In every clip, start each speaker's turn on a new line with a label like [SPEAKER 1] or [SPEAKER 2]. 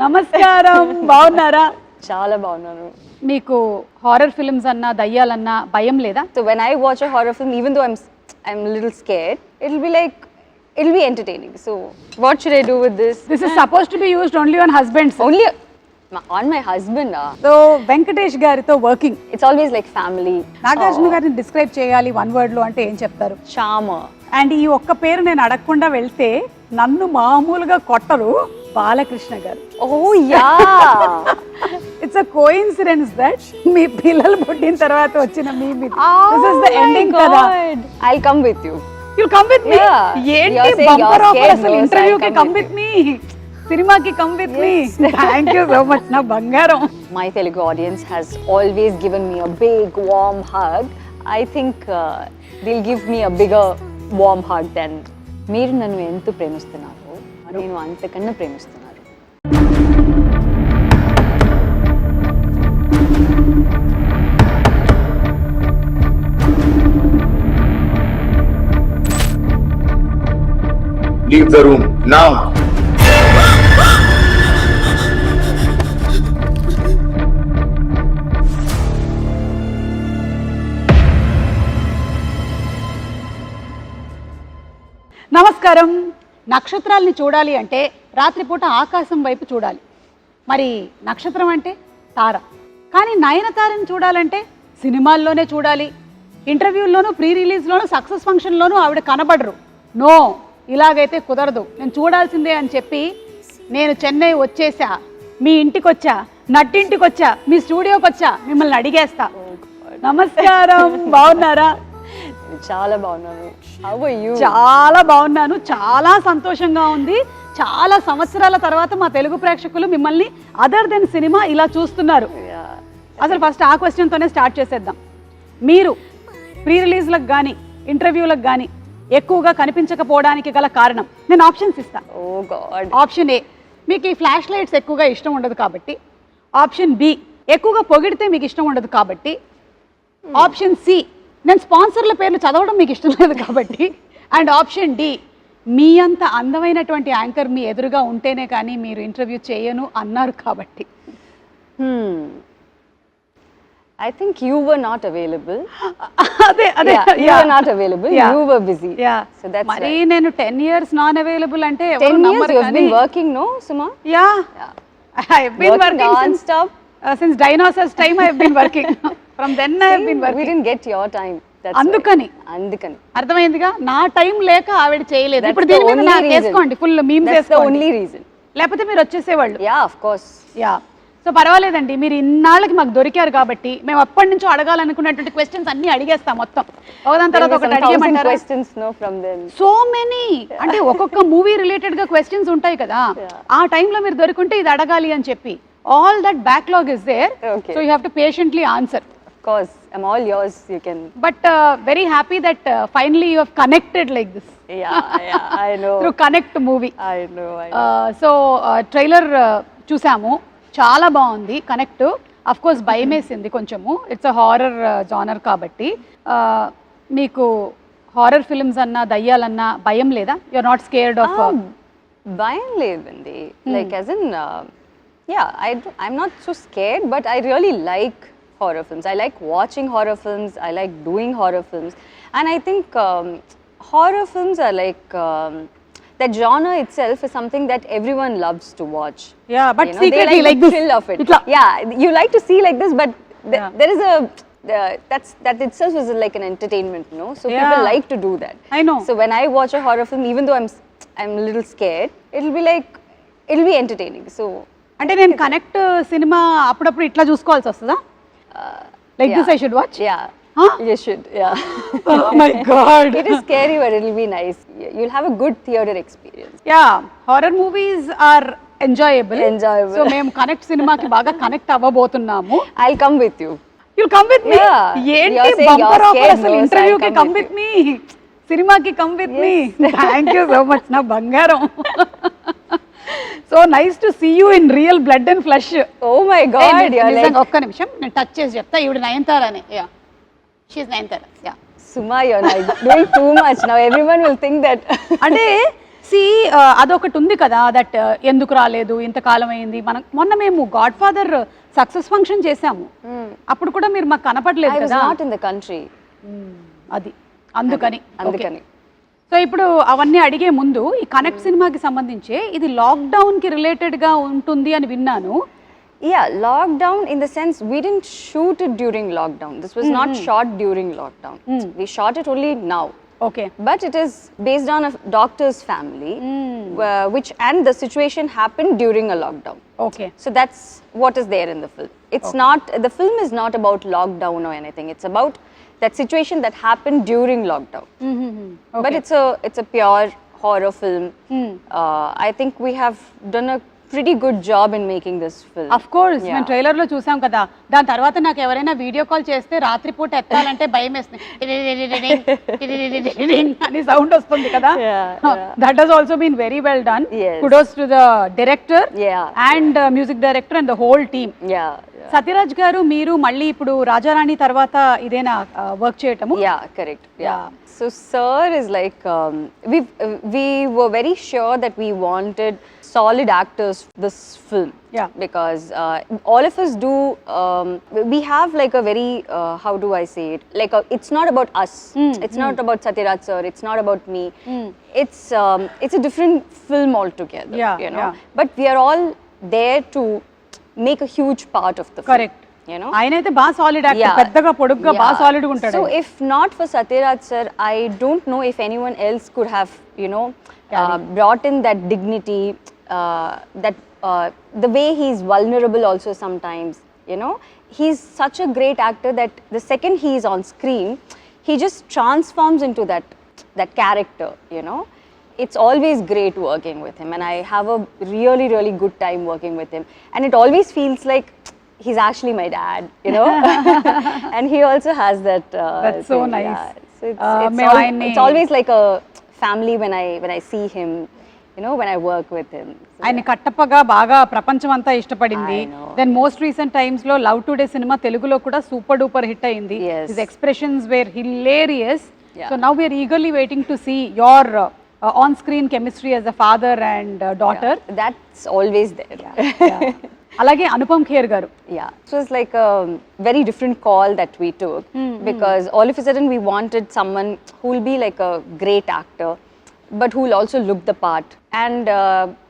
[SPEAKER 1] నమస్కారం, బాగున్నారా?
[SPEAKER 2] చాలా బాగున్నాను.
[SPEAKER 1] మీకు హారర్ ఫిల్మ్స్ అన్నా దయ్యాలన్నా భయం లేదా?
[SPEAKER 2] So when I watch a horror film, even though I'm a little scared, it'll be entertaining. So what should I do with this?
[SPEAKER 1] This is supposed to be used only on husbands.
[SPEAKER 2] Only on my husband.
[SPEAKER 1] So Venkatesh గారితో working.
[SPEAKER 2] It's always like family.
[SPEAKER 1] Nagarjuna గారిని describe చేయాలి one word లో అంటే ఏం చెప్తారు?
[SPEAKER 2] Charmer.
[SPEAKER 1] And ఈ ఒక్క పేరు నేను అడగకుండా వెళ్తే నన్ను మామూలుగా కొట్టరు, Balakrishna garu.
[SPEAKER 2] Oh yeah.
[SPEAKER 1] It's a coincidence that మీ పిల్లలు పుట్టిన తర్వాత వచ్చిన మీ దిస్ ఇస్ ద ఎండింగ్ కదా.
[SPEAKER 2] I'll come with you.
[SPEAKER 1] You'll come with me? ఏంటి బంపర్ ఆఫర్ అసలు ఇంటర్వ్యూకి కమ్ విత్ మీ, సినిమాకి come with me. Thank you so much నా బంగారం.
[SPEAKER 2] My Telugu audience has always given me a big warm hug. I think they'll give me a bigger warm hug than మీరు నన్ను ఎంత ప్రేమిస్తున్నారు, నేను అంతకన్నా ప్రేమిస్తున్నాను.
[SPEAKER 3] Leave the room now.
[SPEAKER 1] నమస్కారం. నక్షత్రాల్ని చూడాలి అంటే రాత్రిపూట ఆకాశం వైపు చూడాలి. మరి నక్షత్రం అంటే తార. కానీ నయనతారని చూడాలంటే సినిమాల్లోనే చూడాలి. ఇంటర్వ్యూల్లోనూ, ప్రీ రిలీజ్లోనూ, సక్సెస్ ఫంక్షన్లోనూ ఆవిడ కనబడరు. నో, ఇలాగైతే కుదరదు, నేను చూడాల్సిందే అని చెప్పి నేను చెన్నై వచ్చేసా, మీ ఇంటికి వచ్చా, నట్టింటికి వచ్చా, మీ స్టూడియోకి వచ్చా, మిమ్మల్ని అడిగేస్తా. నమస్కారం, బాగున్నారా?
[SPEAKER 2] చాలా బాగున్నాను. How are you?
[SPEAKER 1] చాలా బాగున్నాను, చాలా సంతోషంగా ఉంది. చాలా సంవత్సరాల తర్వాత మా తెలుగు ప్రేక్షకులు మిమ్మల్ని అదర్ దెన్ సినిమా ఇలా చూస్తున్నారు. అసలు ఫస్ట్ ఆ క్వశ్చన్తోనే స్టార్ట్ చేసేద్దాం. మీరు ప్రీ రిలీజ్లకు కానీ ఇంటర్వ్యూలకు కానీ ఎక్కువగా కనిపించకపోవడానికి గల కారణం నేను ఆప్షన్స్ ఇస్తాను.
[SPEAKER 2] Oh God.
[SPEAKER 1] ఆప్షన్ ఏ, మీకు ఈ ఫ్లాష్ లైట్స్ ఎక్కువగా ఇష్టం ఉండదు కాబట్టి. ఆప్షన్ బి, ఎక్కువగా పొగిడితే మీకు ఇష్టం ఉండదు కాబట్టి. ఆప్షన్ సి, నేను స్పాన్సర్ల పేర్లు చదవడం మీకు ఇష్టం లేదు కాబట్టి. అండ్ ఆప్షన్ డి, మీ అంత అందమైనటువంటి యాంకర్ మీ ఎదురుగా ఉంటేనే కానీ మీరు ఇంటర్వ్యూ చేయను అన్నారు కాబట్టి.
[SPEAKER 2] I think you were not available.
[SPEAKER 1] అదే
[SPEAKER 2] you were not available. You were busy. So that's
[SPEAKER 1] మరి నేను 10 years నాన్ అవైలబుల్ అంటే
[SPEAKER 2] 10 years you have been working, no, Suma?
[SPEAKER 1] Yeah. I have been working
[SPEAKER 2] non-stop.
[SPEAKER 1] Since dinosaurs time I have been working. From then I have been working.
[SPEAKER 2] We didn't get your time.
[SPEAKER 1] అందుకని అర్థమైందిగా, నా time లేక ఆవిడ చేయలేదు. ఇప్పుడు దీని మీద నాకు వేసుకోండి, ఫుల్ మీమ్స్ వేసుకోండి.
[SPEAKER 2] Only reason.
[SPEAKER 1] లేకపోతే మీరు వచ్చేసేవాళ్ళు.
[SPEAKER 2] Yeah, of course.
[SPEAKER 1] Yeah, so పర్వాలేదండి, మీరు ఇన్నాళ్ళకి మాకు దొరికారు కాబట్టి మేము అప్పటి నుంచో అడగాలనుకున్నటువంటి క్వశ్చన్స్ అన్ని అడిగేస్తాం మొత్తం. ఒకదాని తర్వాత ఒకటి అడిగేమంటారు. సో మెనీ, అంటే ఒక్కొక్క మూవీ రిలేటెడ్ గా క్వశ్చన్స్ ఉంటాయి కదా, ఆ టైంలో మీరు దొరికింటే ఇది అడగాలి అని చెప్పి. All that backlog is there, so you have to patiently answer.
[SPEAKER 2] Of course, I'm all yours. You can.
[SPEAKER 1] But very happy that finally you have connected like this.
[SPEAKER 2] Yeah, I know.
[SPEAKER 1] Through Connect movie.
[SPEAKER 2] I know.
[SPEAKER 1] So trailer చూసాము, చాలా బాగుంది. Connect of course భయం వేసింది కొంచెము, it's a horror genre కాబట్టి. మీకు horror films అన్నా దయ్యాలన్నా భయం లేదా? You are not scared of?
[SPEAKER 2] భయం లేదండి. Like as in I'm not so scared, but I really like horror films. I like watching horror films. I like doing horror films, and I think horror films are like that genre itself is something that everyone loves to watch.
[SPEAKER 1] Yeah, but secretly
[SPEAKER 2] they
[SPEAKER 1] like
[SPEAKER 2] the
[SPEAKER 1] this
[SPEAKER 2] thrill of it. Yeah, you like to see like this, but there is a that itself is like an entertainment, no? So people like to do that.
[SPEAKER 1] I know.
[SPEAKER 2] So when I watch a horror film, even though I'm a little scared, it'll be entertaining. So
[SPEAKER 1] అంటే నేను connect cinema అప్పుడప్పుడు ఇట్లా చూసుకోవాల్సి వస్తుందా? Like this I should watch?
[SPEAKER 2] Yeah.
[SPEAKER 1] Huh?
[SPEAKER 2] You should, yeah.
[SPEAKER 1] Oh my God.
[SPEAKER 2] It is scary, but it'll be nice. You'll have a good theater experience.
[SPEAKER 1] Yeah, horror movies are enjoyable.
[SPEAKER 2] Enjoyable.
[SPEAKER 1] So మేము connect సినిమాకి బాగా connect అవ్వబోతున్నాము.
[SPEAKER 2] I'll come with you.
[SPEAKER 1] You'll come with me?
[SPEAKER 2] Yeah.
[SPEAKER 1] ఏంటి bumper offer అసలు ఇంటర్వ్యూకి come with me, సినిమాకి come with me. Thank you so much నా బంగారం. So nice to see you in real blood and flesh.
[SPEAKER 2] Oh my God,
[SPEAKER 1] ఒక్క నిమిషం నేను touch చేసి చెప్తా. ఈవిడ నయనతారనే. Yeah, she is Nayanthara. యా,
[SPEAKER 2] Suma, you're like doing too much now. Everyone will think that.
[SPEAKER 1] అంటే సి అదొకటి ఉంది కదా దట్ ఎందుకు రాలేదు ఇంతకాలం అయింది. మనం మొన్న మేము గాడ్ ఫాదర్ సక్సెస్ ఫంక్షన్ చేసాము, అప్పుడు కూడా మీరు మాకు కనపడలేదు
[SPEAKER 2] I was
[SPEAKER 1] కదా.
[SPEAKER 2] not in the country.
[SPEAKER 1] అది అందుకని.
[SPEAKER 2] అందుకని.
[SPEAKER 1] సో ఇప్పుడు అవన్నీ అడిగే ముందు ఈ కనెక్ట్ సినిమాకి సంబంధించి ఇది లాక్డౌన్ కి రిలేటెడ్ గా ఉంటుంది అని విన్నాను.
[SPEAKER 2] Yeah, lockdown in the sense we didn't shoot it during lockdown. This was not shot during lockdown. We shot it only now.
[SPEAKER 1] Okay.
[SPEAKER 2] But it is based on a doctor's family, which and the situation happened during a lockdown.
[SPEAKER 1] Okay.
[SPEAKER 2] So that's what is there in the film. It's not, the film is not about lockdown or anything. It's about that situation that happened during lockdown. But it's a pure horror film. I think we have done a pretty good job in making this film.
[SPEAKER 1] Of course మేము trailer లో చూసాం కదా. దాని తర్వాత నాకు ఎవరైనా video call చేస్తే రాత్రిపూట ఎత్తాలంటే భయం వేస్తుంది అని సౌండ్ వస్తుంది కదా. That has also been very well done. Kudos to the director and music director and the whole team. Sathyaraj garu, మీరు మళ్ళీ ఇప్పుడు రాజారాణి తర్వాత ఇదేనా వర్క్ చేయటము?
[SPEAKER 2] Yeah, correct. Yeah. So sir is like we were very sure that we wanted solid actors for this film.
[SPEAKER 1] Yeah.
[SPEAKER 2] Because all of us do we have like a very how do I say it, like it's not about us. It's not about Satyaraj sir, it's not about me. It's a different film altogether. You know. But we are all there to make a huge part of the film.
[SPEAKER 1] Correct.
[SPEAKER 2] You know,
[SPEAKER 1] ఆయనైతే బాగా solid actor, పెద్దగా పొడుగ్గా బాగా solid గా ఉంటాడు.
[SPEAKER 2] So if not for Satyaraj sir, I don't know if anyone else could have, you know, brought in that dignity, that the way he's vulnerable also sometimes, you know. He's such a great actor that the second he is on screen, he just transforms into that character, you know. It's always great working with him, and I have a really, really good time working with him. And it always feels like he's actually my dad, you know. And he also has that.
[SPEAKER 1] That's so
[SPEAKER 2] thing,
[SPEAKER 1] nice.
[SPEAKER 2] Yeah. So it's always like a family when I see him, you know, when I work with him. So,
[SPEAKER 1] ఆయన కట్టప్పగా బాగా ప్రపంచం అంతా ఇష్టపడింది. Then most recent times లో love today cinema తెలుగులో కూడా super duper hit అయింది. His expressions were hilarious. So now we are eagerly waiting to see your on screen chemistry as a father and daughter.
[SPEAKER 2] That's always there.
[SPEAKER 1] అలాగే అనుపమ్ ఖేర్ గారు.
[SPEAKER 2] Yeah, so it's like a very different call that we took, because all of a sudden we wanted someone who will be like a great actor but who will also look the part, and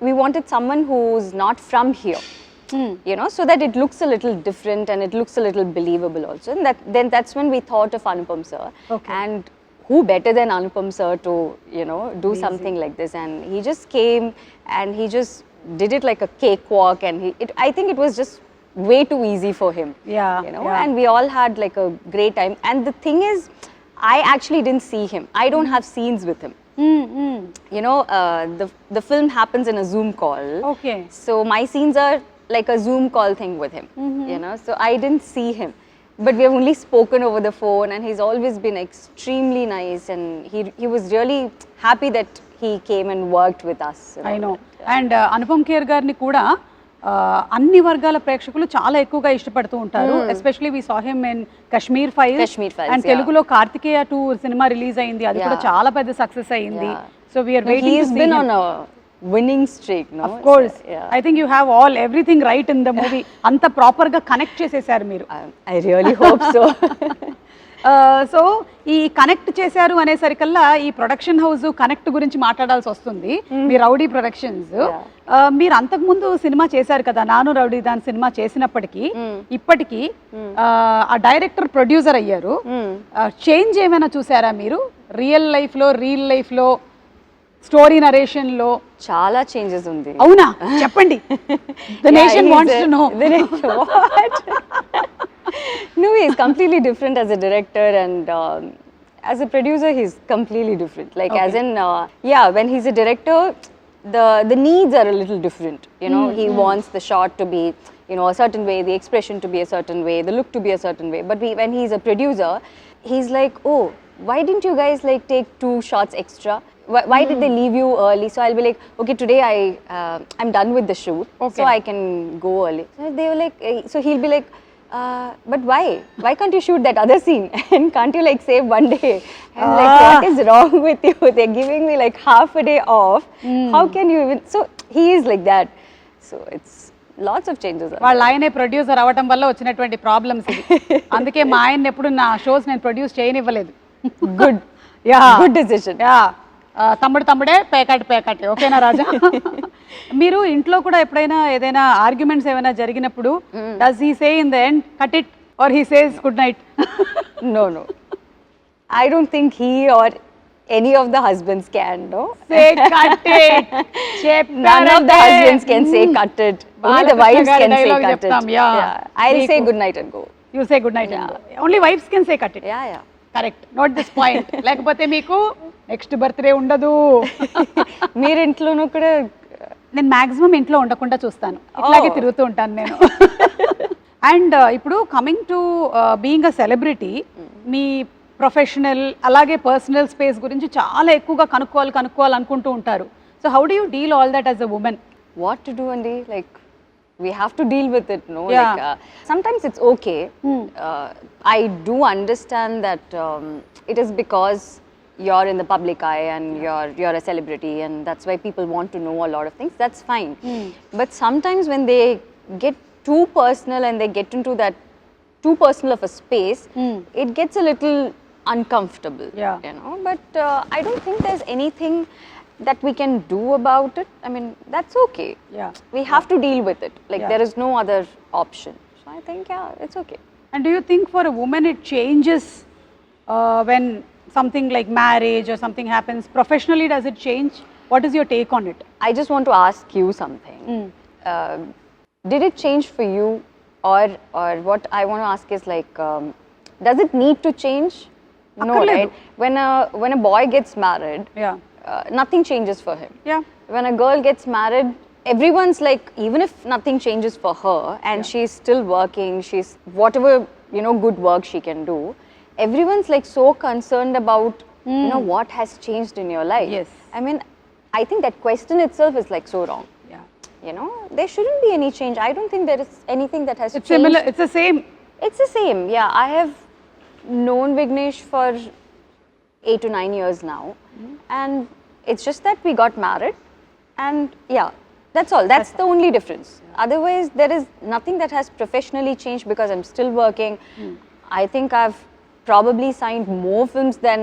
[SPEAKER 2] we wanted someone who's not from here. You know, so that it looks a little different and it looks a little believable also. And that's when we thought of Anupam sir. And who better than Anupam sir to, you know, do something like this? And he just came and he just did it like a cakewalk, and I think it was just way too easy for him. You know, and we all had like a great time. And the thing is, I actually didn't see him. I don't have scenes with him. You know, the film happens in a Zoom call.
[SPEAKER 1] Okay.
[SPEAKER 2] So my scenes are like a Zoom call thing with him. You know, so I didn't see him. But we have only spoken over the phone, and he's always been extremely nice, and he was really happy that he came and worked with us.
[SPEAKER 1] I know. And Anupam Kher గారిని కూడా అన్ని వర్గాల ప్రేక్షకులు చాలా ఎక్కువగా ఇష్టపడుతూ ఉంటారు. Especially we saw him in Kashmir files, and తెలుగులో కార్తికేయ 2 సినిమా రిలీజ్ అయింది, అది కూడా చాలా పెద్ద సక్సెస్ అయింది. So we are waiting to see him.
[SPEAKER 2] On a winning streak, no?
[SPEAKER 1] Of course. I think you have everything right in the movie. అంత proper గా connect చేసేసారు మీరు.
[SPEAKER 2] I really hope so.
[SPEAKER 1] So ఈ connect చేశారు అనేసరికల్లా ఈ production house connect గురించి మాట్లాడాల్సి వస్తుంది. మీ రౌడీ ప్రొడక్షన్స్, మీరు అంతకుముందు సినిమా చేశారు కదా, నాను రౌడీ దాని సినిమా చేసినప్పటికీ ఇప్పటికీ ఆ డైరెక్టర్ ప్రొడ్యూసర్ అయ్యారు. చేంజ్ ఏమైనా చూసారా మీరు రియల్ లైఫ్ లో స్టోరీ నరేషన్ లో?
[SPEAKER 2] చాలా చేంజెస్ ఉంది.
[SPEAKER 1] అవునా, చెప్పండి. The nation wants to know.
[SPEAKER 2] What? No, he's completely different as a director, and as a producer he's completely different. Like as in when he's a director, the needs are a little different. You know, he wants the shot to be, you know, a certain way, the expression to be a certain way, the look to be a certain way. But when he's a producer, he's like, oh, why didn't you guys like take 2 shots extra? Why did they leave you early? So I'll be like, okay, today I'm done with the shoot, so I can go early. So they were like, so he'll be like, But why? Why can't you shoot that other scene? And can't you like save one day? I'm like, what is wrong with you? They're giving me like half a day off. How can you even? So he is like that. So it's lots of changes.
[SPEAKER 1] వాళ్ళ ఆయనే producer అవ్వటం వల్ల వచ్చినటువంటి problems ఇది. అందుకే మా ఆయన ఎప్పుడు నా షోస్ నేను ప్రొడ్యూస్ చేయనివ్వలేదు.
[SPEAKER 2] Good.
[SPEAKER 1] Yeah
[SPEAKER 2] Good decision.
[SPEAKER 1] Yeah తమ్ముడే పేకాటి ఓకేనా రాజా? మీరు ఇంట్లో కూడా ఎప్పుడైనా ఏదైనా ఆర్గ్యుమెంట్స్ ఏమైనా జరిగినప్పుడు does he say in the end cut it or he says good night?
[SPEAKER 2] No. I don't think he or any of the husbands can, no?
[SPEAKER 1] Say cut it.
[SPEAKER 2] None of the husbands can say cut it. Only the wives can say cut it.
[SPEAKER 1] Yeah.
[SPEAKER 2] I'll say good night and go.
[SPEAKER 1] You say good night. Only wives can say cut it.
[SPEAKER 2] Yeah.
[SPEAKER 1] Correct. Note this point. లేకపోతే మీకు next birthday ఉండదు.
[SPEAKER 2] మీరు ఇంట్లోనూ కూడా
[SPEAKER 1] నేను maximum ఇంట్లో ఉండకుండా చూస్తాను, ఇట్లాగే తిరుగుతూ ఉంటాను నేను. అండ్ ఇప్పుడు coming to being a celebrity, me professional అలాగే పర్సనల్ స్పేస్ గురించి చాలా ఎక్కువగా కనుక్కోవాలి అనుకుంటూ ఉంటారు. So how do you deal all that as a women?
[SPEAKER 2] what to do, Andy? Like, we have to deal with it, no?
[SPEAKER 1] Yeah.
[SPEAKER 2] Like, sometimes it's okay. I do understand that it is because you're in the public eye and you're a celebrity, and that's why people want to know a lot of things. That's fine. But sometimes when they get too personal and they get into that too personal of a space, it gets a little uncomfortable.
[SPEAKER 1] Yeah.
[SPEAKER 2] You know. But I don't think there's anything that we can do about it. I mean, that's okay.
[SPEAKER 1] Yeah.
[SPEAKER 2] We have to deal with it. Like,
[SPEAKER 1] Yeah.
[SPEAKER 2] there is no other option. So I think, yeah, it's okay.
[SPEAKER 1] And do you think for a woman it changes when something like marriage or something happens? Professionally, does it change? What is your take on it?
[SPEAKER 2] I just want to ask you something. Did it change for you, or what I want to ask is like, does it need to change? No,
[SPEAKER 1] Akkarledu.
[SPEAKER 2] right? When a boy gets married,
[SPEAKER 1] Yeah.
[SPEAKER 2] Nothing changes for him.
[SPEAKER 1] Yeah.
[SPEAKER 2] When a girl gets married, everyone's like, even if nothing changes for her and she's still working, she's whatever, you know, good work she can do, everyone's like so concerned about, you know, what has changed in your life.
[SPEAKER 1] Yes.
[SPEAKER 2] I mean, I think that question itself is like so wrong.
[SPEAKER 1] Yeah.
[SPEAKER 2] You know, there shouldn't be any change. I don't think there is anything that has
[SPEAKER 1] It's
[SPEAKER 2] changed.
[SPEAKER 1] similar. It's the same.
[SPEAKER 2] It's the same. Yeah, I have known Vignesh for 8 to 9 years now, and it's just that we got married, and yeah, that's all. That's the only difference. Otherwise, there is nothing that has professionally changed because I'm still working. I think I've probably signed more films than,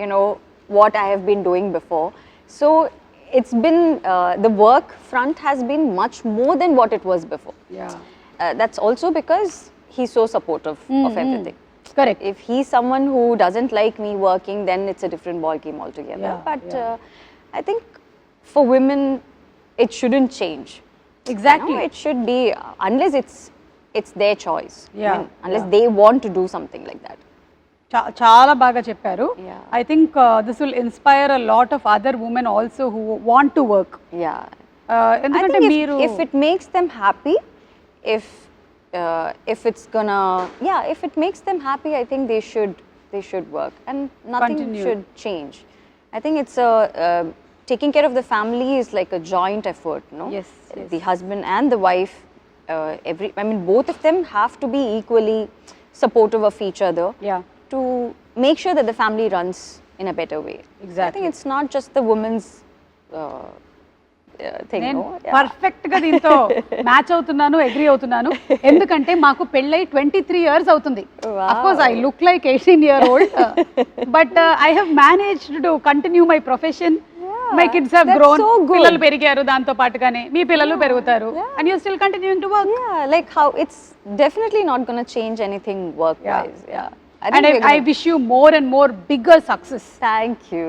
[SPEAKER 2] you know, what I have been doing before. So it's been the work front has been much more than what it was before.
[SPEAKER 1] Yeah.
[SPEAKER 2] That's also because he's so supportive of everything.
[SPEAKER 1] Correct.
[SPEAKER 2] If he's someone who doesn't like me working, then it's a different ball game altogether.
[SPEAKER 1] Yeah,
[SPEAKER 2] But I think for women, it shouldn't change.
[SPEAKER 1] Exactly.
[SPEAKER 2] You know, it should be unless it's their choice.
[SPEAKER 1] Yeah,
[SPEAKER 2] Unless they want to do something like that.
[SPEAKER 1] చాలా బాగా చెప్పారు.
[SPEAKER 2] Yeah.
[SPEAKER 1] I think this will inspire a lot of other women also who want to work.
[SPEAKER 2] Yeah. I
[SPEAKER 1] ఎందుకంటే
[SPEAKER 2] think
[SPEAKER 1] మీరు
[SPEAKER 2] if it makes them happy, if it's gonna, if it makes them happy, I think they should work, and nothing
[SPEAKER 1] Continue.
[SPEAKER 2] should change. I think it's taking care of the family is like a joint effort, no?
[SPEAKER 1] Yes, yes.
[SPEAKER 2] The husband and the wife, both of them have to be equally supportive of each other.
[SPEAKER 1] Yeah.
[SPEAKER 2] To make sure that the family runs in a better way.
[SPEAKER 1] Exactly.
[SPEAKER 2] I think it's not just the woman's thing,
[SPEAKER 1] నేను
[SPEAKER 2] no? Yeah.
[SPEAKER 1] Perfect గా దీంతో match అవుతున్నాను, agree అవుతున్నాను. ఎందుకంటే మాకు పెళ్ళై 23 years అవుతుంది.
[SPEAKER 2] Wow.
[SPEAKER 1] Of course I look like 18-year-old, but I have managed to continue my profession. My kids have
[SPEAKER 2] that's
[SPEAKER 1] grown.
[SPEAKER 2] so good.
[SPEAKER 1] పిల్లలు పెరిగారు, దాంతో పాటుగానే మీ పిల్లలు పెరుగుతారు. And you still continuing to work.
[SPEAKER 2] Yeah, like how it's definitely not going to change anything work-wise. Yeah. I think
[SPEAKER 1] And
[SPEAKER 2] we're
[SPEAKER 1] I
[SPEAKER 2] gonna-
[SPEAKER 1] wish you more and more bigger success.
[SPEAKER 2] Thank you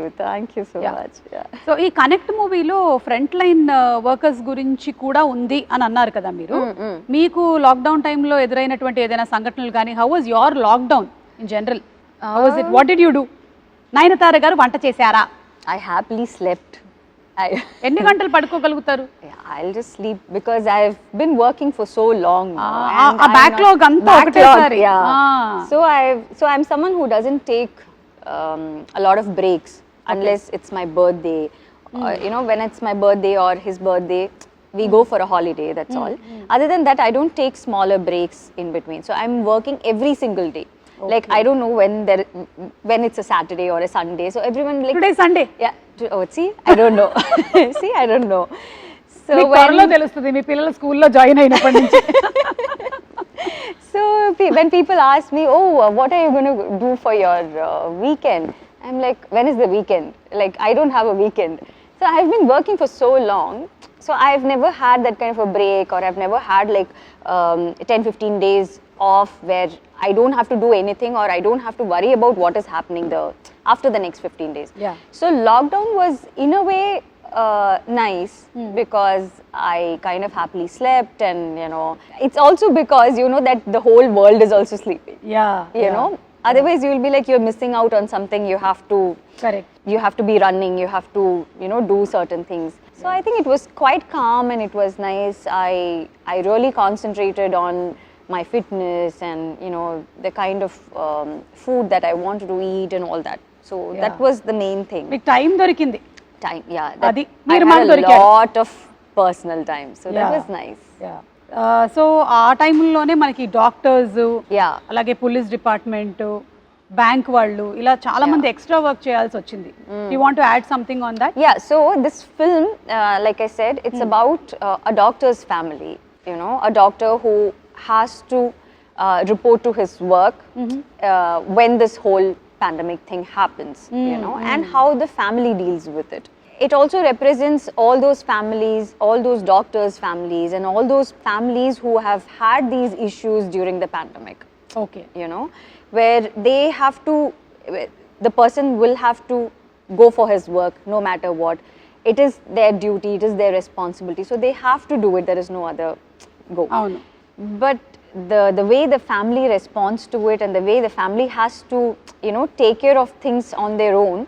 [SPEAKER 2] so
[SPEAKER 1] Yeah.
[SPEAKER 2] much. Yeah.
[SPEAKER 1] So ఈ connect మూవీలో front line workers గురించి కూడా ఉంది అని అన్నారు కదా మీరు. మీకు లాక్డౌన్ టైంలో ఎదురైనటువంటి ఏదైనా సంఘటనలు కానీ, how was your lockdown in general? How was it? What did you do? Nayanthara గారు వంట చేశారా?
[SPEAKER 2] I happily slept.
[SPEAKER 1] ఎన్ని గంటలు పడుకోగలుగుతారు?
[SPEAKER 2] I'll just sleep because I've been working for so long now. and
[SPEAKER 1] ఆ
[SPEAKER 2] I'm
[SPEAKER 1] backlog
[SPEAKER 2] not-
[SPEAKER 1] అంతా
[SPEAKER 2] backlog,
[SPEAKER 1] ఒకటేసారి.
[SPEAKER 2] yeah. So I'm someone who doesn't take a lot of breaks unless it's my birthday. You know, when it's my birthday or his birthday, We go for a holiday, that's all. Other than that, I don't take smaller breaks in between. So I'm working every single day. Like I don't know when it's a Saturday or a Sunday. So everyone like
[SPEAKER 1] today Sunday
[SPEAKER 2] yeah. See, I don't know. See, I don't know. So
[SPEAKER 1] త్వరలో తెలుస్తుంది మీ పిల్లలు స్కూల్లో join అయినప్పటి నుంచి.
[SPEAKER 2] So when people ask me, oh, what are you going to do for your weekend? I'm like, when is the weekend? Like, I don't have a weekend. So I've been working for so long. So I've never had that kind of a break, or I've never had like 10-15 days off where I don't have to do anything, or I don't have to worry about what is happening after the next 15 days.
[SPEAKER 1] Yeah.
[SPEAKER 2] So lockdown was in a way nice because I kind of happily slept, and you know, it's also because you know that the whole world is also sleeping. You know, otherwise you will be like you're missing out on something. You have to
[SPEAKER 1] correct.
[SPEAKER 2] you have to be running, you have to you know do certain things. So I think it was quite calm and it was nice. I really concentrated on my fitness and you know the kind of food that I wanted to eat and all that. So that was the main thing.
[SPEAKER 1] మీకు time దొరికింది.
[SPEAKER 2] Time, yeah.
[SPEAKER 1] Adi,
[SPEAKER 2] I
[SPEAKER 1] meer
[SPEAKER 2] had
[SPEAKER 1] maak
[SPEAKER 2] a
[SPEAKER 1] dorikaru.
[SPEAKER 2] lot of personal time, so that was nice.
[SPEAKER 1] So ఆ టైంలోనే మనకి doctors,
[SPEAKER 2] Yeah.
[SPEAKER 1] అలాగే police department, bank వాళ్ళు ఇలా చాలా మంది ఎక్స్ట్రా వర్క్ చేయాల్సి వచ్చింది. You want to add something on that?
[SPEAKER 2] Yeah, so this film, like I said, it's about a doctor's family, you know, a doctor who has to report to his work when this whole pandemic thing happens, you know, and how the family deals with it. It also represents all those families, all those doctors' families, and all those families who have had these issues during the pandemic.
[SPEAKER 1] Okay.
[SPEAKER 2] You know, where they have to, the person will have to go for his work no matter what. It is their duty, it is their responsibility. So they have to do it, there is no other go.
[SPEAKER 1] అవును.
[SPEAKER 2] But the way the family responds to it and the way the family has to, you know, take care of things on their own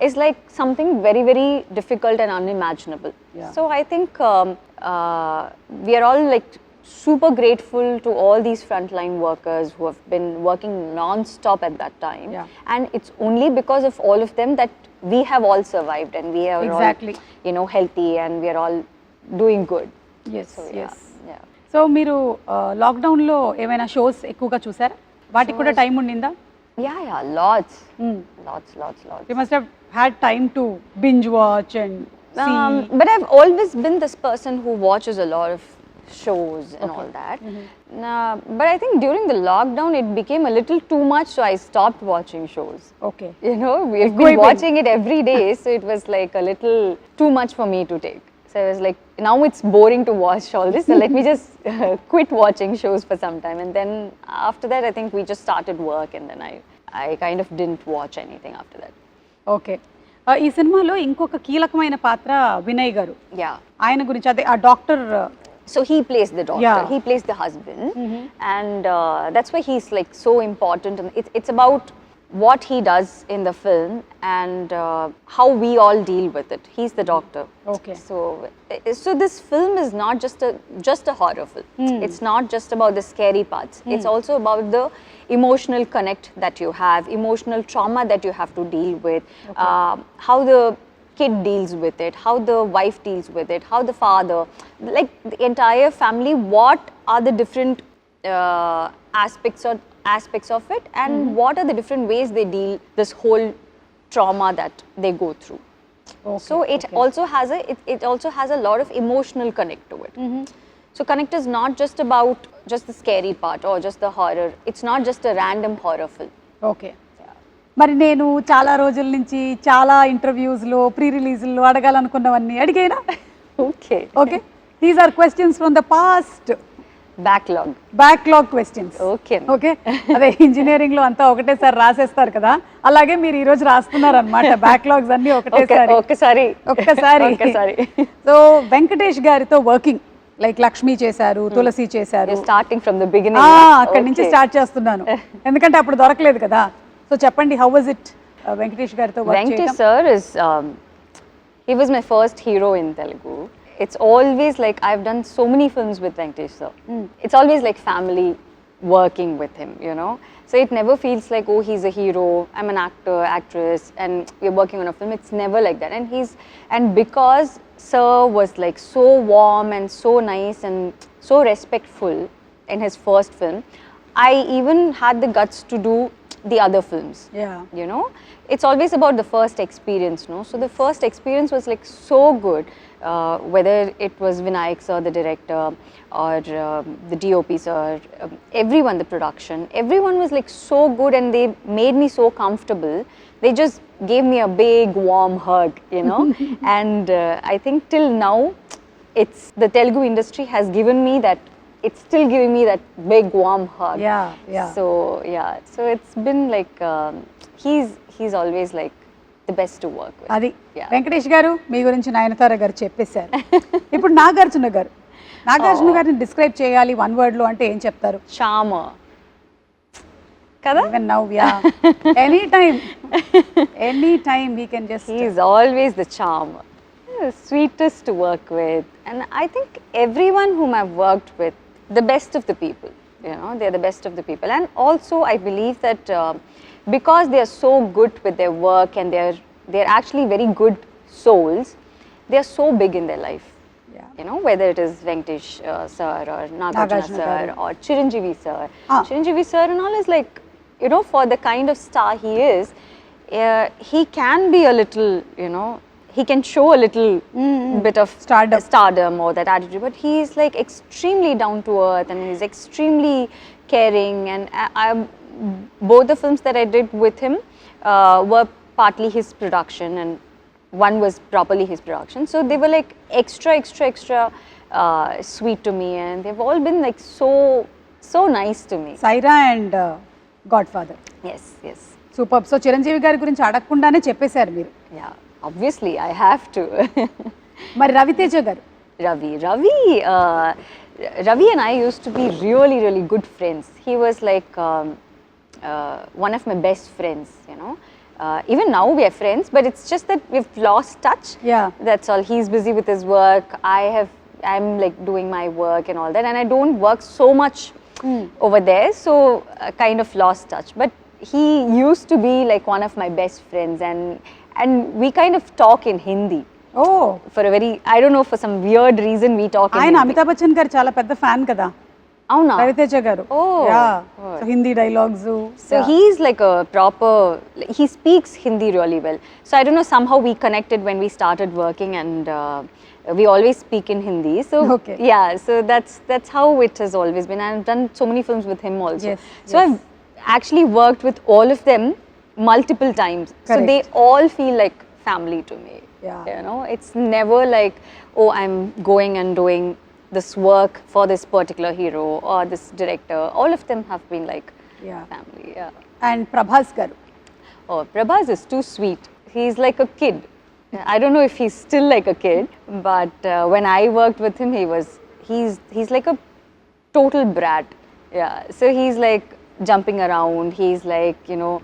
[SPEAKER 2] is like something very, very difficult and unimaginable.
[SPEAKER 1] Yeah.
[SPEAKER 2] So I think we are all like super grateful to all these frontline workers who have been working non-stop at that time.
[SPEAKER 1] Yeah.
[SPEAKER 2] And it's only because of all of them that we have all survived and we are
[SPEAKER 1] Exactly.
[SPEAKER 2] all, you know, healthy and we are all doing good.
[SPEAKER 1] Yes
[SPEAKER 2] So
[SPEAKER 1] yes.
[SPEAKER 2] yeah.
[SPEAKER 1] So మీరు లాక్డౌన్లో ఏమైనా shows ఎక్కువగా చూసారా? వాటికి కూడా time ఉండిందా?
[SPEAKER 2] Yeah, lots. Lots.
[SPEAKER 1] You must have had time to binge watch and
[SPEAKER 2] But I've always been this person who watches a lot of shows and all that. But I think during the lockdown it became a little too much, so I stopped watching shows.
[SPEAKER 1] Okay.
[SPEAKER 2] You know, we've been watching it every day, so it was like a little too much for me to take. So I was like, now it's boring to watch all this, so let me just quit watching shows for some time. And then after that, I think we just started work, and then I kind of didn't watch anything after that.
[SPEAKER 1] Okay. ఈ సినిమాలో ఇంకొక కీలకమైన పాత్ర వినయ్ గారు.
[SPEAKER 2] Yeah.
[SPEAKER 1] ఆయన గురించి అదే ఆ doctor.
[SPEAKER 2] So he plays the doctor,
[SPEAKER 1] Yeah.
[SPEAKER 2] he plays the husband, and that's why he's like so important. And it's about what he does in the film and how we all deal with it. He's the doctor.
[SPEAKER 1] Okay.
[SPEAKER 2] So this film is not just a horror film. It's not just about the scary parts. It's also about the emotional connect that you have, emotional trauma that you have to deal with, how the kid deals with it, how the wife deals with it, how the father, like the entire family, what are the different aspects of it, and what are the different ways they deal this whole trauma that they go through.
[SPEAKER 1] Okay,
[SPEAKER 2] So it also has a lot of emotional connect to it. So connect is not just about just the scary part or just the horror. It's not just a random horror film.
[SPEAKER 1] Okay. మరి నేను చాలా రోజుల నుంచి చాలా ఇంటర్వ్యూస్లో ప్రీ రిలీజ్లో అడగాలనుకున్నవన్నీ అడిగేనా?
[SPEAKER 2] Okay.
[SPEAKER 1] Okay. These are questions from the past. Backlog questions.
[SPEAKER 2] Okay.
[SPEAKER 1] Okay. అదే ఇంజనీరింగ్లో అంతా ఒకటేసారి రాసేస్తారు కదా, అలాగే మీరు ఈరోజు రాస్తున్నారు అనమాట బ్యాక్లాగ్స్ అన్ని ఒక్కసారి. సో వెంకటేష్ గారితో వర్కింగ్ లైక్ లక్ష్మి చేశారు, తులసి చేశారు.
[SPEAKER 2] Starting from the beginning.
[SPEAKER 1] అక్కడి నుంచి స్టార్ట్ చేస్తున్నాను ఎందుకంటే అప్పుడు దొరకలేదు కదా. సో చెప్పండి, హౌ వాజ్ ఇట్ వెంకటేష్ గారితో వర్క్ చేయడం?
[SPEAKER 2] Venkatesh sir is he was my first hero in Telugu. It's always like I've done so many films with Venkatesh sir. It's always like family working with him, you know. So it never feels like, oh, he's a hero, I'm an actor, actress, and we're working on a film. It's never like that. And because Sir was like so warm and so nice and so respectful in his first film. I even had the guts to do the other films.
[SPEAKER 1] Yeah.
[SPEAKER 2] You know, it's always about the first experience, no? So the first experience was like so good, whether it was Vinayak sir, the director, or the DOP sir, everyone, the production, everyone was like so good and they made me so comfortable. They just gave me a big warm hug, you know. And I think till now, it's the Telugu industry has given me that. It's still giving me that big warm hug.
[SPEAKER 1] Yeah, yeah.
[SPEAKER 2] So yeah, so it's been like he's always like the best to work with.
[SPEAKER 1] అది
[SPEAKER 2] Yeah.
[SPEAKER 1] Venkatesh గారు మీ గురించి నయనతార గారు చెప్పేశారు. ఇప్పుడు నాగార్జున గారిని describe చేయాలి one word లో అంటే ఏం చెప్తారు?
[SPEAKER 2] Charmer. Kada?
[SPEAKER 1] Even now, yeah. Anytime we can just.
[SPEAKER 2] He is always the charmer. The sweetest to work with, and I think everyone whom I've worked with, the best of the people. You know, they're the best of the people, and also I believe that because they are so good with their work and they're actually very good souls, they are so big in their life.
[SPEAKER 1] Yeah.
[SPEAKER 2] You know, whether it is Venkatesh sir or Nagarjuna sir or Chiranjeevi sir. Chiranjeevi sir and all is like, you know, for the kind of star he is, he can be a little, you know, he can show a little bit of stardom or that attitude, but he is like extremely down to earth and he's extremely caring. And both the films that I did with him were partly his production and one was properly his production. So they were like extra sweet to me, and they've all been like so nice to me.
[SPEAKER 1] Sye Raa and godfather.
[SPEAKER 2] Yes.
[SPEAKER 1] Super. So Chiranjeevi garu గురించి అడగకుండానే చెప్పేశారు మీరు.
[SPEAKER 2] Yeah, obviously I have to.
[SPEAKER 1] మరి రవితేజ గారు?
[SPEAKER 2] Ravi and I used to be really good friends. He was like one of my best friends, you know. Even now we are friends, but it's just that we've lost touch.
[SPEAKER 1] Yeah.
[SPEAKER 2] That's all. He's busy with his work. I'm like doing my work and all that, and I don't work so much over there, so kind of lost touch. But he used to be like one of my best friends, and we kind of talk in Hindi.
[SPEAKER 1] Oh.
[SPEAKER 2] For a very, I don't know, for some weird reason we talk in
[SPEAKER 1] ఆయన
[SPEAKER 2] Hindi.
[SPEAKER 1] Amitabh Bachchan గారు చాలా పెద్ద fan కదా
[SPEAKER 2] Avuna.
[SPEAKER 1] Raviteja గారు. So Hindi dialogues.
[SPEAKER 2] So he's like a proper, he speaks Hindi really well. So I don't know, somehow we connected when we started working, and we always speak in Hindi. So
[SPEAKER 1] Okay.
[SPEAKER 2] yeah, so that's how it has always been. I've done so many films with him also.
[SPEAKER 1] Yes,
[SPEAKER 2] So I've actually worked with all of them multiple times. So
[SPEAKER 1] Correct.
[SPEAKER 2] they all feel like family to me.
[SPEAKER 1] Yeah.
[SPEAKER 2] You know, it's never like, oh, I'm going and doing this work for this particular hero or this director. All of them have been like family. Yeah.
[SPEAKER 1] And Prabhas గారు?
[SPEAKER 2] Oh, Prabhas is too sweet. He's like a kid. I don't know if he's still like a kid, but when I worked with him, he's like a total brat. Yeah. So he's like jumping around. He's like, you know,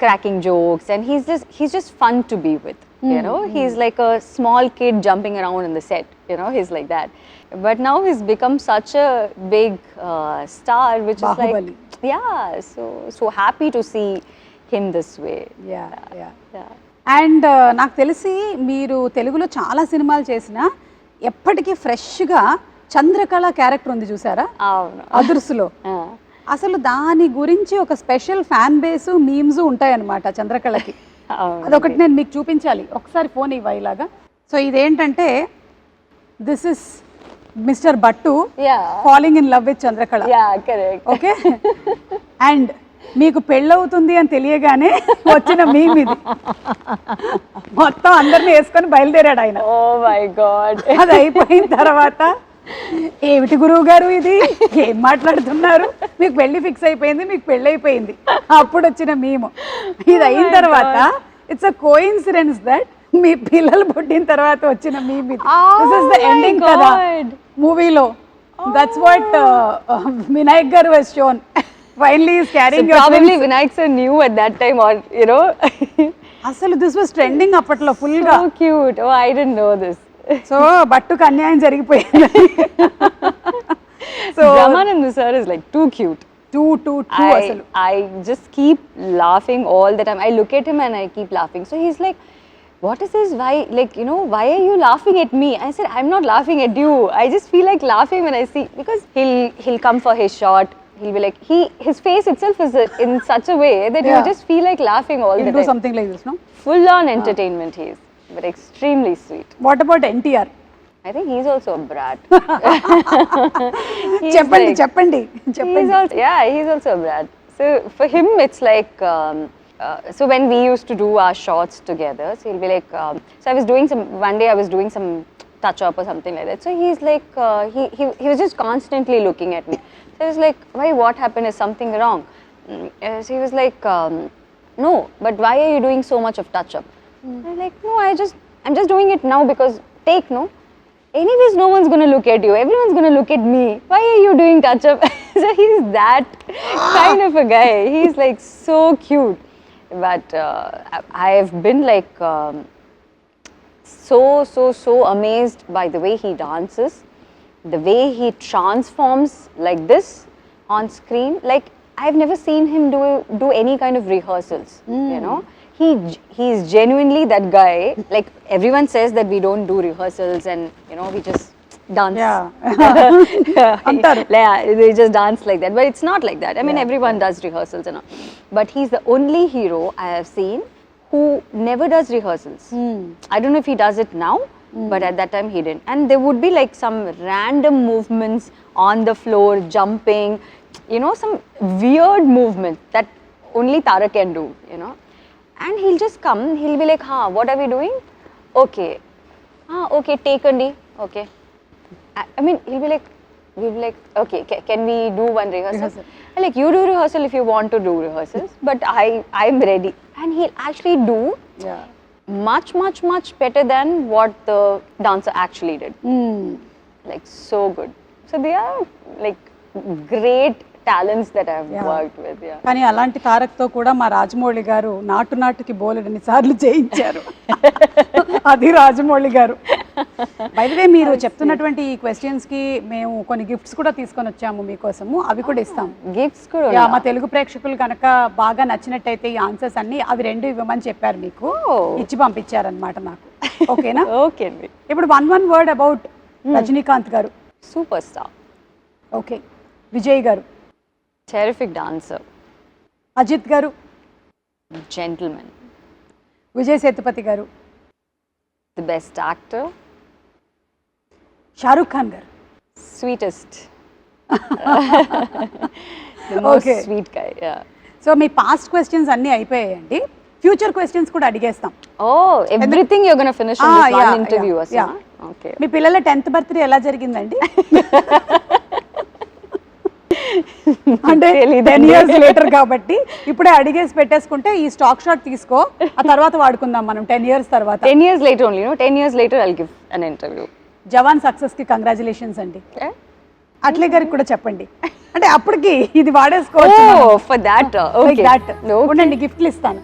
[SPEAKER 2] cracking jokes, and he's just fun to be with. You know, he's like a small kid jumping around in the set. You know, he's like that. But now he's become such a big star, which
[SPEAKER 1] Bahubali.
[SPEAKER 2] is like, yeah. So happy to see him this way.
[SPEAKER 1] Yeah. And నాకు తెలిసి మీరు తెలుగులో చాలా సినిమాలు చేసినా ఎప్పటికీ ఫ్రెష్గా Chandrakala character ఉంది చూసారా అదుర్సులో? అసలు దాని గురించి ఒక స్పెషల్ ఫ్యాన్ బేస్ మీమ్స్ ఉంటాయన్నమాట చంద్రకళకి. అదొకటి నేను మీకు చూపించాలి, ఒకసారి ఫోన్ ఇవ్వ ఇలాగా. సో ఇదేంటంటే this is mister Battu falling in love with Chandrakala. Okay. And మీకు పెళ్ళవుతుంది అని తెలియగానే వచ్చిన మీమ్ ఇది. మొత్తం అందరిని వేసుకొని బయలుదేరాడు ఆయన.
[SPEAKER 2] Oh my God.
[SPEAKER 1] అది అయిపోయిన తర్వాత ఏమిటి గురువు గారు ఇది, ఏం మాట్లాడుతున్నారు, మీకు పెళ్లి ఫిక్స్ అయిపోయింది, మీకు పెళ్ళి అయిపోయింది, అప్పుడు వచ్చిన మీము. ఇది అయిన తర్వాత ఇట్స్ అ కోఇన్సిడెన్స్ దట్ మీ పిల్లలు పుట్టిన తర్వాత వచ్చిన మీమ్ ఇది. దిస్ ఇస్ ద ఎండింగ్ కదా మూవీలో. దట్స్ వాట్ వినాయక్ గారు was shown. Finally is carrying your
[SPEAKER 2] probably Vinayak sir knew at that time, or you know.
[SPEAKER 1] అసలు this was trending అప్పట్లో ఫుల్ గా.
[SPEAKER 2] So cute. Oh, I didn't know this.
[SPEAKER 1] So బట్టుకు అన్యాయం జరిగిపోయింది.
[SPEAKER 2] So Brahmanand sir is like too cute.
[SPEAKER 1] Too అసలు.
[SPEAKER 2] I just keep laughing all the time. I look at him and I keep laughing. So he's like, what is this? Why, like, you know, why are you laughing at me? I said, I'm not laughing at you. I just feel like laughing when I see, because he'll come for his shot. He'll be like, his face itself is in such a way that you
[SPEAKER 1] Yeah.
[SPEAKER 2] just feel like laughing all
[SPEAKER 1] He'll
[SPEAKER 2] the
[SPEAKER 1] do
[SPEAKER 2] time.
[SPEAKER 1] something like this, no?
[SPEAKER 2] Full on entertainment he is, but extremely sweet.
[SPEAKER 1] What about NTR?
[SPEAKER 2] I think he's also a brat. He's
[SPEAKER 1] చెప్పండి
[SPEAKER 2] like-
[SPEAKER 1] చెప్పండి
[SPEAKER 2] He's
[SPEAKER 1] చెప్పండి.
[SPEAKER 2] also, yeah, he's also a brat. So for him, it's like, so when we used to do our shots together, so he'll be like, so I was doing one day I was doing some touch up or something like that. So he's like, he was just constantly looking at me. So I was like, why, what happened? Is something wrong? So he was like, no, but why are you doing so much of touch up? I'm like, no, I'm just doing it now because take, no? Anyways, no one's going to look at you. Everyone's going to look at me. Why are you doing touch up? So he's that kind of a guy. He's like so cute. But I've been like so amazed by the way he dances, the way he transforms like this on screen. Like, I've never seen him do any kind of rehearsals, you know. He's genuinely that guy. Like, everyone says that we don't do rehearsals and, you know, we just dance.
[SPEAKER 1] Antaru.
[SPEAKER 2] Yeah, they just dance like that. But it's not like that. I mean, everyone does rehearsals and all. But he's the only hero I have seen who never does rehearsals. I don't know if he does it now, but at that time he didn't. And there would be like some random movements on the floor, jumping, you know, some weird movement that only Tara can do, you know. And he'll just come, he'll be like, what are we doing? Okay. Okay, take Andi. Okay. I mean, we'll be like, okay, can we do one rehearsal? I'm like, you do rehearsal if you want to do rehearsals, but I'm ready. And he'll actually do much better than what the dancer actually did. Like, so good. So they are like great talents that I've worked with. Yeah.
[SPEAKER 1] కానీ అలాంటి తారక్తో కూడా మా రాజమౌళి గారు నాటుకి బోలెడన్ని సార్లు చేయించారు. అది రాజమౌళి గారు. బై ది వే, మీరు చెప్తున్నటువంటి ఈ క్వశ్చన్స్ కి మేము కొన్ని గిఫ్ట్స్ కూడా తీసుకొని వచ్చాము మీకోసము. అవి కూడా ఇస్తాం.
[SPEAKER 2] గిఫ్ట్స్ కూడా
[SPEAKER 1] యా, మా తెలుగు ప్రేక్షకులు కనుక బాగా నచ్చినట్టయితే ఈ ఆన్సర్స్ అన్ని అవి 2 ఇవ్వమని చెప్పారు మీకు. ఇచ్చి పంపించారనమాట నాకు. ఓకేనా?
[SPEAKER 2] ఓకే అండి.
[SPEAKER 1] ఇప్పుడు one word అబౌట్ రజనీకాంత్ గారు.
[SPEAKER 2] Super star.
[SPEAKER 1] ఓకే. విజయ్ గారు.
[SPEAKER 2] Terrific dancer.
[SPEAKER 1] అజిత్ గారు.
[SPEAKER 2] Gentleman.
[SPEAKER 1] విజయ్ సేతుపతి గారు.
[SPEAKER 2] The best actor.
[SPEAKER 1] Shahrukh Khan గారు.
[SPEAKER 2] Sweetest. The most sweet guy. Yeah.
[SPEAKER 1] So మీ పాస్ట్ క్వశ్చన్స్ అన్నీ అయిపోయాయండి. ఫ్యూచర్ క్వశ్చన్స్ కూడా అడిగేస్తాం.
[SPEAKER 2] Oh, everything you're going to finish in this one interview.
[SPEAKER 1] Yeah.
[SPEAKER 2] Okay.
[SPEAKER 1] మీ పిల్లల 10th birthday ఎలా జరిగిందండి? అంటే 10 years later కాబట్టి ఇప్పుడే అడిగేసి పెట్టేసుకుంటే ఈ స్టాక్ షాట్ తీసుకో, ఆ తర్వాత వాడుకుందాం మనం 10 years తర్వాత.
[SPEAKER 2] 10 years later only, no? 10 years later I'll give an interview.
[SPEAKER 1] Jawan success కి కంగ్రాచులేషన్స్ అండి. అట్లే గారికి కూడా చెప్పండి. అంటే అప్పటికి ఇది వాడేసుకోవచ్చు.
[SPEAKER 2] Oh, for that. Okay.
[SPEAKER 1] That. ఉండండి, గిఫ్ట్లు ఇస్తాను.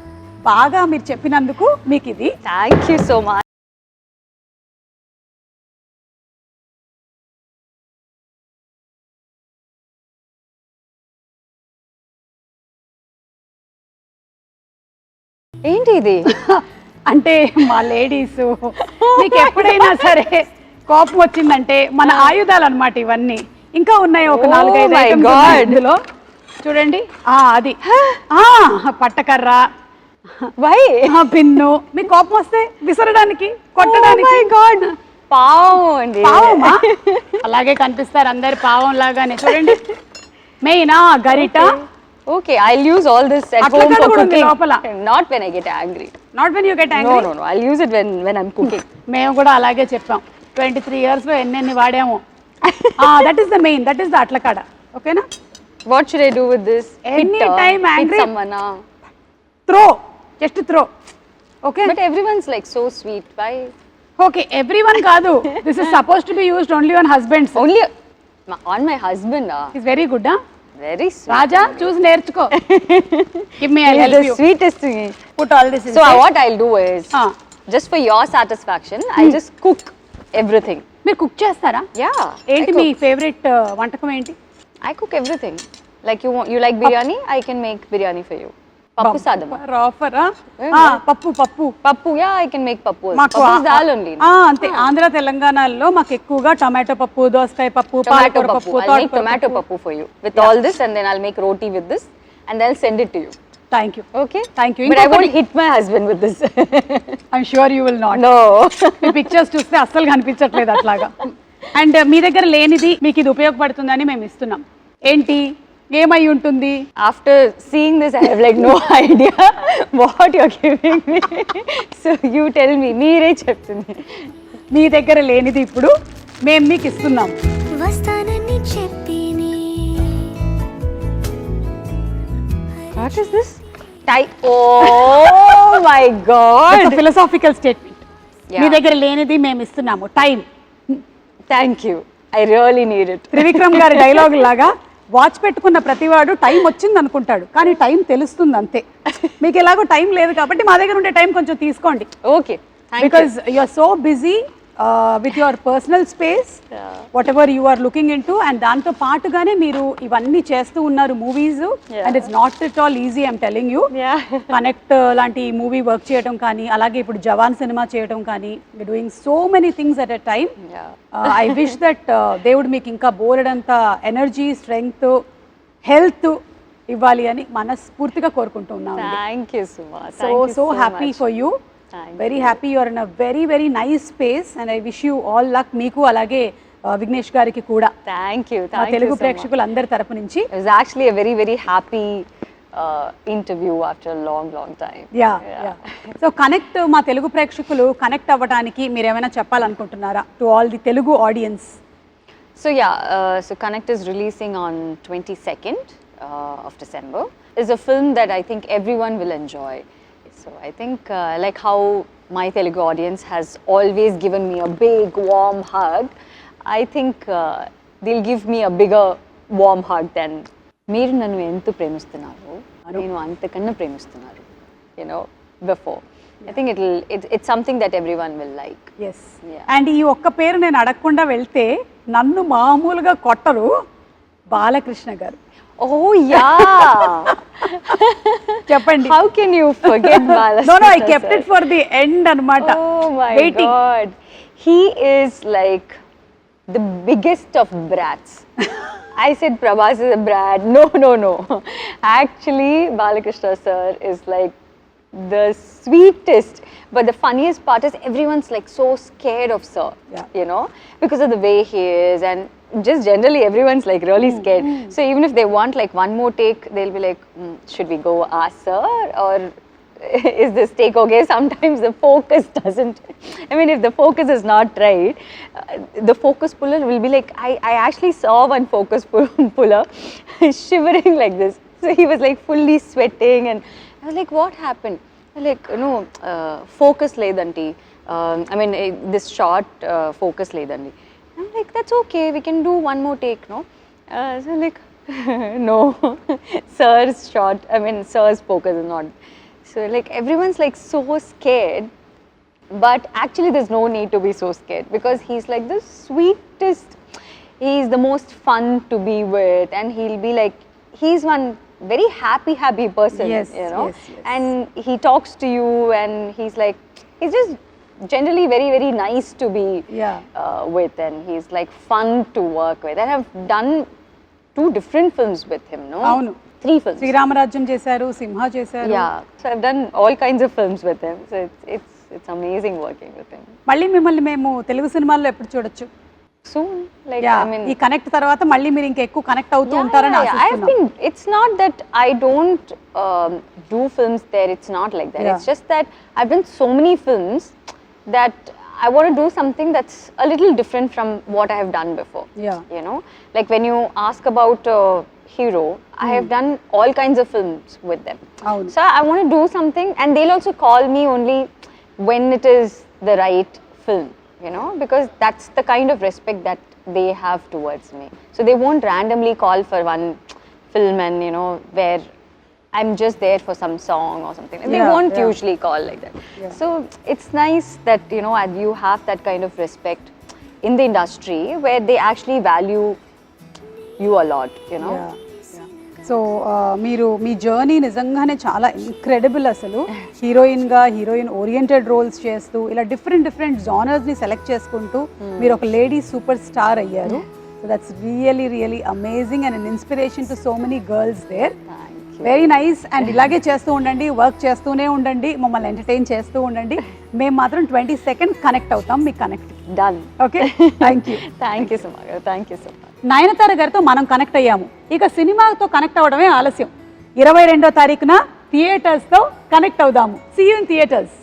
[SPEAKER 1] బాగా మీరు చెప్పినందుకు మీకు ఇది.
[SPEAKER 2] Thank you so much. ఏంటి ఇది?
[SPEAKER 1] అంటే మా లేడీస్ మీకు ఎప్పుడైనా సరే కోపం వచ్చిందంటే మన ఆయుధాలు అన్నమాట ఇవన్నీ. ఇంకా ఉన్నాయి ఒక 4-5 ఐటమ్స్ ఉన్నాయి ఇందులో. చూడండి, అది పట్టకర్ర, పిన్ను. మీకు కోపం వస్తే విసరడానికి, కొట్టడానికి.
[SPEAKER 2] పావం అండి.
[SPEAKER 1] పావమా? అలాగే కనిపిస్తారు అందరు పావం లాగానే. చూడండి, మెయిన్ గరిట.
[SPEAKER 2] Okay, I'll use all this at home for cooking. Not when I get angry.
[SPEAKER 1] Not when you get angry?
[SPEAKER 2] No. I'll use it when I'm cooking.
[SPEAKER 1] మేము కూడా అలాగే చెప్పాం. 23 years లో ఎన్ని వాడాము. That is the main. That is the అట్లకాడ. ఓకేనా?
[SPEAKER 2] What should I do with this?
[SPEAKER 1] Anytime angry.
[SPEAKER 2] Hit someone.
[SPEAKER 1] Throw. Just throw. Okay?
[SPEAKER 2] But everyone's like so sweet. Why?
[SPEAKER 1] Okay, everyone కాదు. This is supposed to be used only on husbands.
[SPEAKER 2] Only on my husband.
[SPEAKER 1] He's very good, huh?
[SPEAKER 2] Very sweet.
[SPEAKER 1] Raja, choose నేర్చుకో. Give me, I'll help you.
[SPEAKER 2] The sweetest thing.
[SPEAKER 1] Put all this inside.
[SPEAKER 2] So what I'll do is, just for your satisfaction, I'll just cook everything.
[SPEAKER 1] మీరు cook చేస్తారా?
[SPEAKER 2] Yeah.
[SPEAKER 1] ఏంటి మీ favourite వంటకం ఏంటి?
[SPEAKER 2] I cook everything. Like you like biryani, I can make biryani for you. Pappu sadam.
[SPEAKER 1] ఆఫరా పప్పు పప్పు
[SPEAKER 2] Pappu, yeah, I can make pappu.
[SPEAKER 1] మాకు
[SPEAKER 2] Pappu is dal only.
[SPEAKER 1] అంతే ఆంధ్ర తెలంగాణలో మాకు ఎక్కువగా టమాటో పప్పు దోసకాయ పప్పు
[SPEAKER 2] Tomato
[SPEAKER 1] పాలకూర
[SPEAKER 2] pappu.
[SPEAKER 1] పప్పు
[SPEAKER 2] I'll make tomato pappu for you with all this, and then I'll make roti with this, and then I'll send it to you.
[SPEAKER 1] Thank you
[SPEAKER 2] Okay?
[SPEAKER 1] Thank you
[SPEAKER 2] But I won't hit my husband with this.
[SPEAKER 1] I'm sure you will not
[SPEAKER 2] No.
[SPEAKER 1] Me pictures చూస్తే అస్సలు కనిపించట్లేదు అట్లాగా and మీ దగ్గర లేనిది మీకు ఇది ఉపయోగపడుతుందని మేము ఇస్తున్నాం ఏంటి ఏమై ఉంటుంది
[SPEAKER 2] After seeing this, I have like no idea what you're giving me. So you tell me. మీరే చెప్తుంది.
[SPEAKER 1] మీ దగ్గర లేనిది ఇప్పుడు మేము మీకు ఇస్తున్నాం
[SPEAKER 4] వస్తానని చెప్పిని
[SPEAKER 2] What is this? Oh my God.
[SPEAKER 1] Philosophical statement
[SPEAKER 2] Yeah.
[SPEAKER 1] మీ దగ్గర లేనిది మేము ఇస్తున్నాము time
[SPEAKER 2] Thank you. I really need it.
[SPEAKER 1] Trivikram గారి డైలాగ్ లాగా వాచ్ పెట్టుకున్న ప్రతివాడు టైం వచ్చింది అనుకుంటాడు కానీ టైం తెలుస్తుంది అంతే మీకు ఎలాగో టైం లేదు కాబట్టి మా దగ్గర ఉండే టైం కొంచెం తీసుకోండి
[SPEAKER 2] Okay. Thank
[SPEAKER 1] because you are so busy with your personal space whatever you are looking into and దాంతో పాటుగానే మీరు ఇవన్నీ చేస్తూ ఉన్నారు movies and it's not at all easy I'm telling you
[SPEAKER 2] you. Yeah.
[SPEAKER 1] Connect లాంటి movie work చేయడం కానీ అలాగే ఇప్పుడు జవాన్ సినిమా చేయడం కానీ doing so many things at a time
[SPEAKER 2] Yeah.
[SPEAKER 1] I wish that దేవుడు మీకు ఇంకా బోలెడంత ఎనర్జీ స్ట్రెంగ్త్ హెల్త్ ఇవ్వాలి అని మనస్ఫూర్తిగా కోరుకుంటూ ఉన్నాను
[SPEAKER 2] Thank you, Suma.
[SPEAKER 1] So
[SPEAKER 2] Thank you
[SPEAKER 1] so
[SPEAKER 2] so
[SPEAKER 1] happy
[SPEAKER 2] much.
[SPEAKER 1] For you
[SPEAKER 2] Thank
[SPEAKER 1] very happy you're in a very very nice space and I wish you all luck మీకు అలాగే విఘ్నేష్ గారికి కూడా
[SPEAKER 2] Thank you.
[SPEAKER 1] మా
[SPEAKER 2] Thank you
[SPEAKER 1] Telugu
[SPEAKER 2] so much.
[SPEAKER 1] ప్రేక్షకులందరి తరపు నుంచి
[SPEAKER 2] It was actually a very, very happy interview after a long, long time.
[SPEAKER 1] Yeah yeah so connect మా తెలుగు ప్రేక్షకులు connect అవ్వడానికి మీరు ఏమైనా చెప్పాలనుకుంటున్నారా to all the Telugu audience
[SPEAKER 2] So yeah, so Connect is releasing on 22nd of December. It's a film that I think everyone will enjoy. So I think like how my Telugu audience has always given me a big warm hug, I think they'll give me a bigger warm hug than మీరు నన్ను ఎంత ప్రేమిస్తున్నారు నేను అంతకన్నా ప్రేమిస్తున్నారు before. I think it's something that everyone will like.
[SPEAKER 1] Yes
[SPEAKER 2] Yeah.
[SPEAKER 1] And ఈ ఒక్క పేరు నేను అడగకుండా వెళ్తే నన్ను మామూలుగా కొట్టరు బాలకృష్ణ గారు
[SPEAKER 2] Oh yeah.
[SPEAKER 1] చెప్పండి
[SPEAKER 2] How can you forget Balakrishna?
[SPEAKER 1] No I kept it for the end అన్నమాట
[SPEAKER 2] Oh my
[SPEAKER 1] waiting
[SPEAKER 2] God. He is like the biggest of brats. I said Prabhas is a brat. No. Actually, Balakrishna sir is like the sweetest. But the funniest part is everyone's like so scared of sir,
[SPEAKER 1] Yeah.
[SPEAKER 2] because of the way he is, and just generally everyone's like really scared. So even if they want like one more take, they'll be like, should we go ask sir, or is this take okay? Sometimes the focus doesn't. I mean, if the focus is not right, the focus puller will be like, I actually saw one focus puller shivering like this. So he was like fully sweating, and I was like, what happened? Like, focus ledanti. I mean, this shot focus ledanti. I'm like, that's okay, we can do one more take, no? So like, no, sir's shot, I mean, sir's focus is not. So like, everyone's like so scared, but actually there's no need to be so scared because he's like the sweetest, he's the most fun to be with, and he'll be like, he's one very happy person,
[SPEAKER 1] Yes, yes, yes.
[SPEAKER 2] and he talks to you, and he's like, he's just generally very, very nice to be
[SPEAKER 1] Yeah.
[SPEAKER 2] with, and he's like fun to work with. And I've done 2 different films with him, no?
[SPEAKER 1] అవును
[SPEAKER 2] 3 films.
[SPEAKER 1] Sri Rama Rajyam చేశారు సింహ చేశారు
[SPEAKER 2] Yeah, so I've done all kinds of films with him. So it's amazing working with him.
[SPEAKER 1] మళ్ళీ మిమ్మల్ని మేము తెలుగు సినిమాల్లో ఎప్పుడు చూడొచ్చు
[SPEAKER 2] Soon, like
[SPEAKER 1] Yeah,
[SPEAKER 2] I mean,
[SPEAKER 1] ఈ కనెక్ట్ తర్వాత మళ్ళీ మీరు ఇంకా ఎక్కువ కనెక్ట్ అవుతూ
[SPEAKER 2] yeah,
[SPEAKER 1] ఉంటారని
[SPEAKER 2] yeah, I've
[SPEAKER 1] ఆశిస్తున్నాం
[SPEAKER 2] been. It's not that I don't do films there. It's not like that.
[SPEAKER 1] Yeah.
[SPEAKER 2] It's just that I've done so many films that I want to do something that's a little different from what I have done before.
[SPEAKER 1] Yeah.
[SPEAKER 2] Like when you ask about Hero, I have done all kinds of films with them.
[SPEAKER 1] అవును
[SPEAKER 2] So I want to do something, and they'll also call me only when it is the right film, because that's the kind of respect that they have towards me. So they won't randomly call for one film and where I'm just there for some song or something. They
[SPEAKER 1] Yeah,
[SPEAKER 2] won't
[SPEAKER 1] yeah.
[SPEAKER 2] usually call like that.
[SPEAKER 1] Yeah.
[SPEAKER 2] So it's nice that and you have that kind of respect in the industry where they actually value you a lot.
[SPEAKER 1] Yeah. So మీరు మీ journey నిజంగానే చాలా incredible అసలు. హీరోయిన్గా heroine oriented roles చేస్తూ ఇలా different జానర్స్ని select చేసుకుంటూ మీరు ఒక లేడీ సూపర్ స్టార్ అయ్యారు. So that's really amazing and an inspiration to so many girls there. Very nice. And ఇలాగే చేస్తూ ఉండండి, వర్క్ చేస్తూనే ఉండండి, మమ్మల్ని ఎంటర్టైన్ చేస్తూ ఉండండి. మేము మాత్రం 20 seconds కనెక్ట్ అవుతాం, మీకు connect.
[SPEAKER 2] Done.
[SPEAKER 1] Okay, thank you.
[SPEAKER 2] Thank you Suma garu, thank you so much.
[SPEAKER 1] Nayanthara గారితో మనం కనెక్ట్ అయ్యాము, ఇక సినిమాతో కనెక్ట్ అవ్వడమే ఆలస్యం. 22వ తారీఖున థియేటర్స్తో కనెక్ట్ అవుదాము. See you in theatres.